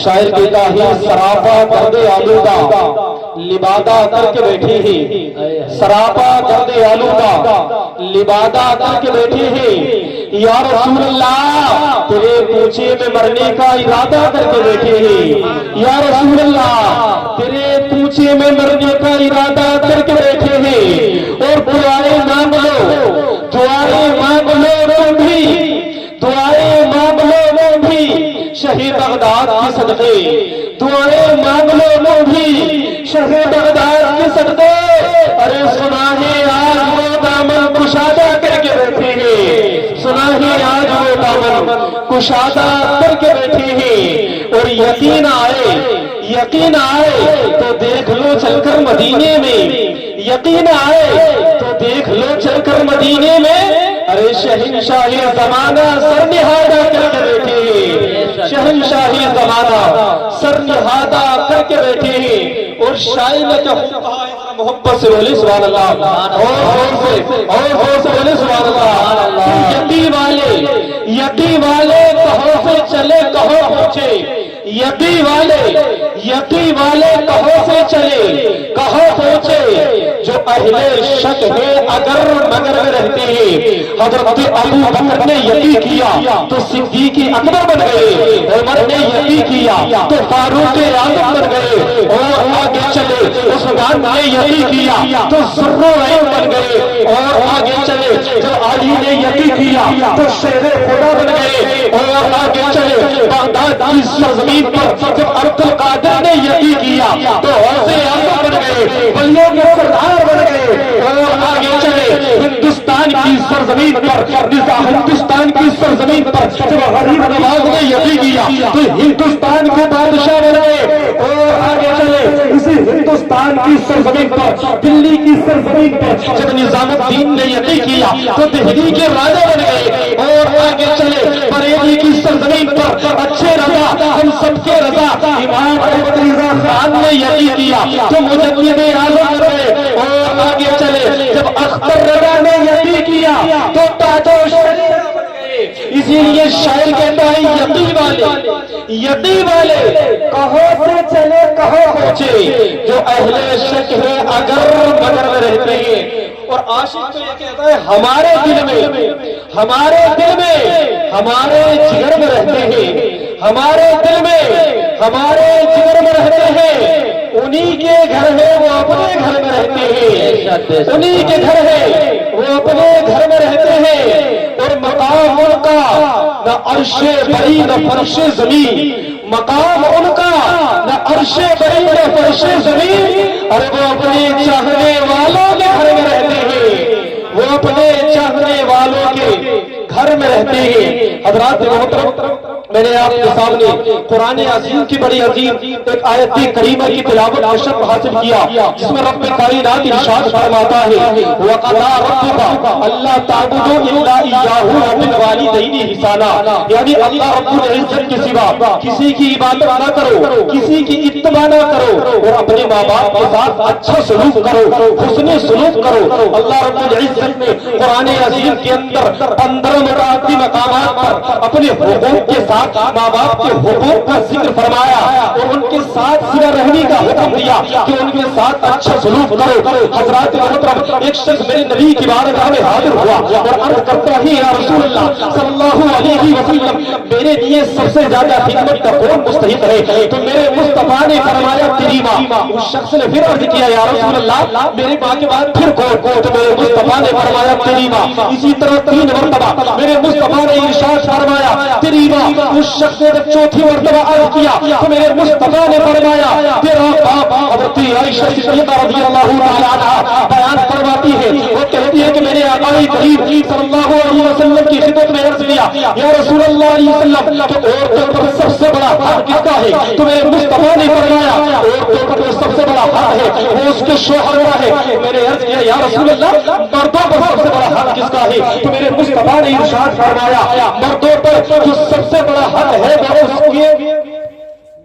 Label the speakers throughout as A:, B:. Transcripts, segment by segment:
A: شاعر کہتا ہے سراپا گرد آلودہ لبادہ کر کے بیٹھی ہے، سراپا گرد آلودہ لبادہ کر کے بیٹھی ہے، یا رسول اللہ تیرے پوچھے میں مرنے کا ارادہ کر کے بیٹھے ہیں، یا رسول اللہ تیرے پوچھے میں مرنے کا ارادہ کر کے بیٹھے ہیں، اور دعائیں مانگ لو، دعائیں مانگ لو تم بھی، دعائیں مانگ لو تم بھی شہید بغداد کے صدقے، دعائیں مانگ لو تم بھی شہید بغداد کے صدقے۔ ارے سنا ہے آج وہ دامن کشادہ کر کے بیٹھے ہیں، سنا ہے آج وہ دامن کشادہ کر کے بیٹھے ہیں، اور یقین آئے، یقین آئے تو دیکھ لو چل کر مدینے میں، یقین آئے تو دیکھ لو چل کر مدینے میں، ارے شہنشاہ زمانہ سر نہادہ کر کے بیٹھے ہیں، شہنشاہ زمانہ سر نہادہ کر کے بیٹھے ہیں۔ اور شاعر نے کیا کہا ہے، محبت سے بولے سبحان اللہ، اور زور سے بولے سبحان اللہ۔ یقی والے، یقی والے کہوں سے چلے کہوں پہنچے، یقی والے، یقی والے کہوں سے چلے کہوں پہنچے، جو اہل شک ہے اگر مگر میں رہتے ہیں۔ حضرت ابو بکر نے یقین کیا تو صدیق اکبر بن گئے، عمر نے یقین کیا تو فاروق اعظم بن گئے، اور آگے چلے عثمان نے یقین کیا تو ذوالعین بن گئے، اور آگے چلے جب علی نے یقین کیا تو شیر خدا بن گئے، اور آگے چلے بغداد کی سرزمین پر جب عبد القادر نے یقین کیا تو غوث اعظم بن گئے، ولیوں کے سردار بن گئے، اور آگے چلے ہندوستان کی سرزمین پر، ہندوستان کی سرزمین پر جب غریب نواز نے یقین کیا تو ہندوستان کے بادشاہ بن گئے، اور آگے چلے اسی ہندوستان کی سرزمین پر، دلی کی سرزمین پر جب نظام الدین نے یقین کیا تو دہلی کے راجا بن گئے، اور آگے چلے بریلی کی سرزمین پر اچھے رضا ہم سب کے رضا امام احمد رضا خان نے یقین کیا تو مجدد اعظم بن گئے، اور آگے چلے جب اختر رضا نے یقین کیا تو تاج و شریف بن گئے۔ اسی لیے شاعر کہتا ہے یقین والے، یقین والے کہوں سے چلے کہوں پہنچے، جو اہل شک ہے اگر مگر میں رہتے ہیں۔ اور عاشق تو یہ کہتا ہے ہمارے دل میں، ہمارے دل میں، ہمارے جگر میں رہتے ہیں، ہمارے دل میں، ہمارے جگر میں رہتے ہیں، انہی کے گھر ہے وہ اپنے گھر میں رہتے ہیں، انہی کے گھر ہے وہ اپنے گھر میں رہتے ہیں، اور مقام ان کا نہ عرش بری نہ فرش زمین، مقام ان کا نہ عرش بری نہ فرش زمین، اور وہ اپنے چاہنے والوں کے گھر میں رہتے ہیں، وہ اپنے چاہنے والوں کے گھر میں رہتے ہیں۔ حضرات محترم، میں نے آپ کے سامنے قرآن عظیم کی بڑی عظیم ایک آیت کریمہ کی تلاوت کا شرف حاصل کیا، جس میں رب کائنات ارشاد فرماتا ہے وَقَضَىٰ رَبُّكَ أَلَّا تَعْبُدُوا إِلَّا إِيَّاهُ وَبِالْوَالِدَيْنِ إِحْسَانًا، یعنی اللہ رب العزت کے سوا کسی کی عبادت نہ کرو، کسی کی اتباع نہ کرو، اور اپنے ماں باپ کے ساتھ اچھا سلوک کرو، حسن سلوک کرو۔ اللہ رب العزت نے قرآن عظیم کے اندر 15 متعدد مقامات پر اپنے حقوق کے ساتھ ماں باپ کے حقوق کا ذکر فرمایا، اور ان کے ساتھ صلہ رحمی کا حکم دیا کہ ان کے ساتھ اچھا سلوک کرو۔ حضرات محترم، ایک شخص میرے نبی کی بارگاہ میں حاضر ہوا اور عرض کرتا ہے یا رسول اللہ صلی اللہ علیہ وسلم، میرے لیے سب سے زیادہ خدمت کا کون مستحق ہے؟ تو میرے مصطفیٰ نے فرمایا تیری ماں۔ اس شخص نے پھر عرض کیا یا رسول اللہ میری ماں کے بعد پھر کون؟ تو میرے مصطفیٰ نے فرمایا تیری ماں۔ اسی طرح 3 مرتبہ میرے مصطفیٰ نے ارشاد فرمایا تیری ماں۔ اس شخص نے جب 4تھی مرتبہ عرض کیا تو میرے مصطفیٰ نے فرمایا تیرا باپ۔ حضرت عائشہ صدیقہ رضی اللہ تعالیٰ عنہا بیان فرماتی ہے، وہ کہتی ہے کہ میں نے آقا کریم صلی اللہ علیہ وسلم کی خدمت میں عرض کیا یا رسول اللہ علیہ وسلم کہ عورتوں پر سب سے بڑا حق کس کا ہے؟ تو میرے مصطفیٰ نے فرمایا عورتوں پر جو سب سے بڑا حق ہے وہ اس کے شوہر کا ہے۔ میں نے عرض کیا یا رسول اللہ مردوں پر سب سے بڑا حق کس کا ہے؟ تو میرے مصطفیٰ نے ارشاد فرمایا مردوں پر جو سب سے بڑا حق ہے وہ اس کے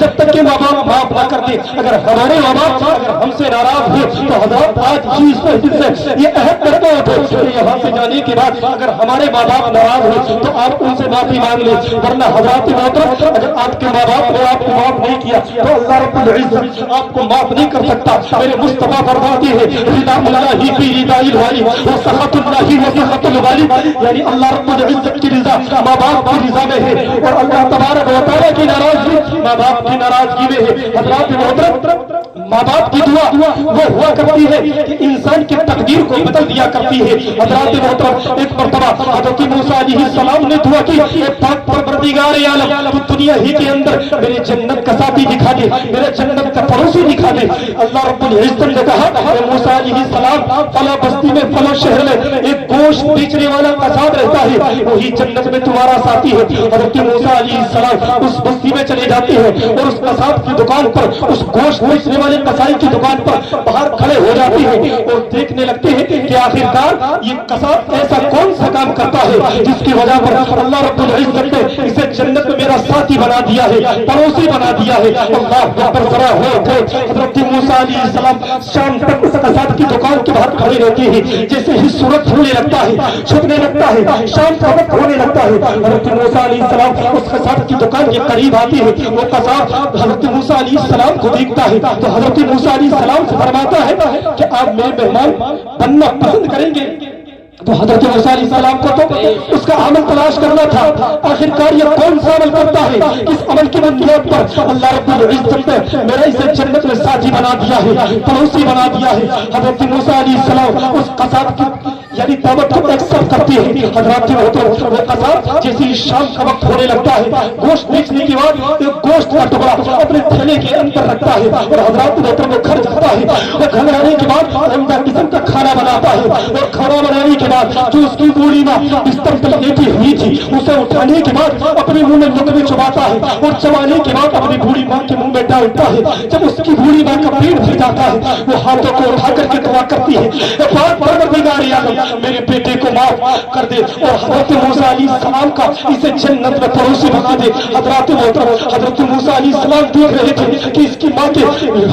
A: جب تک کہ ماں باپ معاف نہ کر دے، اگر ہمارے ماں باپ اگر ہم سے ناراض ہو تو حضرات آج ہی اس مسجد سے یہ عہد کرتے ہو کہ یہاں سے جانے کے بعد اگر ہمارے ماں باپ ناراض ہو تو آپ ان سے معافی مانگ لیں، ورنہ حضرات محترم اگر آپ کے ماں باپ نے آپ کو معاف نہیں کیا تو اللہ رب العزت آپ کو معاف نہیں کر سکتا۔ میرے مصطفیٰ فرماتے ہیں رضا اللہ فی رضا الوالی و سخط اللہ و سخط الوالی، یعنی اللہ رب العزت کی رضا ماں باپ کی رضا میں ہے اور اللہ تبارک و تعالیٰ کی ناراضگی ماں باپ کی ناراضگی میں ہے۔ حضرات محترم ماں باپ کی دعا وہ ہوا کرتی ہے کہ انسان کی تقدیر کو بدل دیا کرتی ہے۔ حضرات محترم ایک مرتبہ حضرت موسیٰ علیہ السلام نے دعا کی، اے پاک پروردگار عالم تو دنیا ہی کے اندر میرے جنت کا ساتھی دکھا دے، میرے جنت کا پڑوسی دکھا دے۔ اللہ رب العزت نے کہا اے موسیٰ علیہ السلام فلاں بستی میں فلاں شہر میں ایک گوشت بیچنے والا قصاب رہتا ہے، وہی جنت میں تمہارا ساتھی ہے۔ حضرت موسیٰ علیہ السلام اس بستی میں چلے جاتے ہیں اور اس قصاب کی دکان پر، اس گوشت بیچنے والے قصائی کی دکان پر باہر کھڑے ہو جاتے ہیں اور دیکھنے لگتے ہیں کہ آخرکار یہ قصاب ایسا کون سا کام کرتا ہے جس کی وجہ پر اللہ رب العزت نے اسے جنت میں میرا ساتھی بنا دیا ہے، پڑوسی بنا دیا ہے۔ اللہ اکبر ذرا ہو حضرت موسیٰ علیہ السلام شام تک اس قصاب کی دکان کے باہر کھڑے رہتے ہیں، جیسے ہی سورج ہونے لگتا ہے، چھپنے لگتا ہے، شام کا وقت ہونے لگتا ہے، حضرت موسیٰ علیہ السلام اس قصاب کی دکان کے قریب آتے ہیں۔ وہ قصاب حضرت موسیٰ علیہ السلام کو دیکھتا ہے تو حضرت موسیٰ علیہ السلام سے فرماتا ہے کہ آپ میرے مہمان بننا پسند کریں گے؟ تو حضرت موسیٰ علیہ السلام کو تو اس کا عمل تلاش کرنا تھا، آخرکار یہ کون سا عمل کرتا ہے اس عمل کی بنیاد پر اللہ رب العزت نے میرا اسے جنت میں ساتھی بنا دیا ہے، پڑوسی بنا دیا ہے۔ حضرت موسیٰ علیہ السلام اس قصاب کی یعنی دعوت کو ایکسپٹ کرتے ہیں۔ حضرات محترم وہ قصاب جیسے ہی شام کا وقت ہونے لگتا ہے، گوشت بیچنے کے بعد ایک گوشت کا ٹکڑا اپنے تھیلے کے اندر رکھتا ہے اور حضرات محترم وہ گھر جاتا ہے، وہ گھر آنے کے بعد عمدہ قسم کا کھانا بناتا ہے اور کھانا بنانے کے بعد جو اس کی بوڑھی ماں بستر پر لیٹی ہوئی تھی اسے اٹھانے کے بعد اپنے منہ میں لقمے چباتا ہے اور چبانے کے بعد اپنی بوڑھی ماں کے منہ میں ڈالتا ہے۔ جب اس کی بوڑھی ماں کا پیٹ بھر جاتا ہے وہ ہاتھوں کو اٹھا کر کے دعا کرتی ہے اے پاک پروردگار عالم میرے بیٹے کو معاف کر دے اور حضرت موسیٰ علیہ السلام کا اسے جنت میں پڑوسی بنا دے۔ حضرات محترم حضرت موسیٰ علیہ السلام دیکھ رہے تھے کہ اس کی ماں کے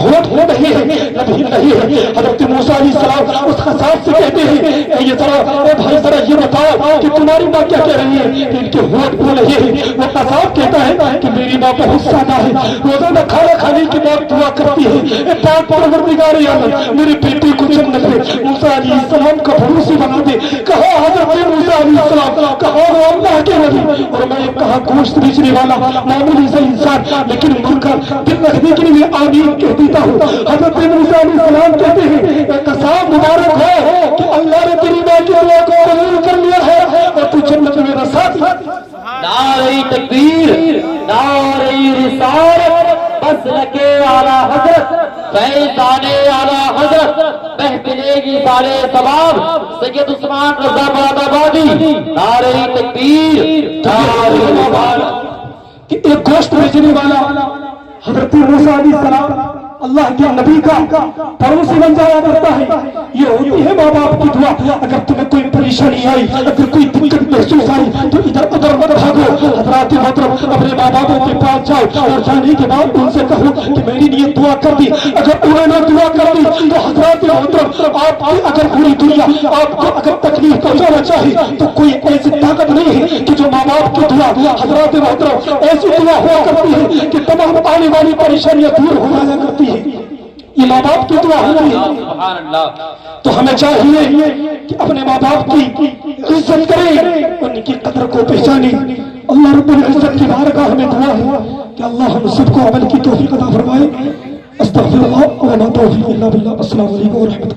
A: ہونٹ ہو رہے ہیں نبی نہیں ہے۔ حضرت موسیٰ علیہ السلام اس قصاب سے کہتے ہیں اے یہ ذرا بھائی ذرا یہ بتاؤ کہ تمہاری ماں کیا کہہ رہی ہے کہ ان کے ہونٹ بول رہے ہیں؟ وہ قصاب کہتا ہے کہ میری ماں بہت سادہ ہے، روزانہ کھانا کھانے کے بعد دعا کرتی ہے اے پاک پروردگار عالم میرے بیٹے کو جنت میں موسیٰ علیہ السلام کا پڑوسی بنا دے۔ کہا حضرت موسیٰ علیہ السلام، کہا وہ اللہ کے نبی اور میں کہا گوشت بیچنے والا معمولی سا انسان لیکن مل کر دل رکھنے کے لیے آمین کہہ دیتا ہوں۔ حضرت موسیٰ علیہ السلام کہتے ہیں اے قصاب مبارک ہو کہ اللہ نے تیری ماں کی دعا کو قبول کر لیا ہے اور تو جنت میں میرا ساتھ۔
B: نعرہ تکبیر، نعرہ رسالت، مسلک اعلیٰ حضرت، فیضان اعلیٰ حضرت، محفلے کی سارے ثواب سید عثمان رضا آبادی، نعرہ تکبیر، نعرہ مبارک۔
A: کہ ایک گوشت بیچنے والا حضرت موسیٰ علیہ السلام اللہ کے نبی کا پڑوسی بن جایا کرتا ہے۔ یہ ہوتی ہے ماں باپ کی دعا۔ اگر تمہیں کوئی پریشانی آئی، اگر کوئی دقت محسوس آئی تو ادھر ادھر مت بھاگو، حضرات محترم اپنے ماں باپوں کے پاس جاؤ اور جانے کے بعد ان سے کہو کہ میری لیے دعا کر دی۔ اگر انہوں نے دعا کر دی تو حضرات محترم آپ کی اگر پوری دنیا آپ کو اگر تکلیف پہنچانا چاہے تو کوئی ایسی طاقت نہیں ہے کہ جو ماں باپ کی دعا حضرات محترم ایسی دعا ہوا کرتی ہے کہ تمام آنے والی پریشانیاں دور ہو جایا کرتی ہے۔ یہ ماں باپ کی دعا ہوتی ہے تو ہمیں چاہیے کہ اپنے ماں باپ کی عزت کریں، ان کی قدر کو پہچانیں۔ اللہ رب العزت کی بارگاہ میں دعا ہے کہ اللہ ہم سب کو عمل کی توفیق عطا فرمائے۔ استغفر اللہ و ما توفیق الا باللہ۔ السلام علیکم ورحمۃ اللہ۔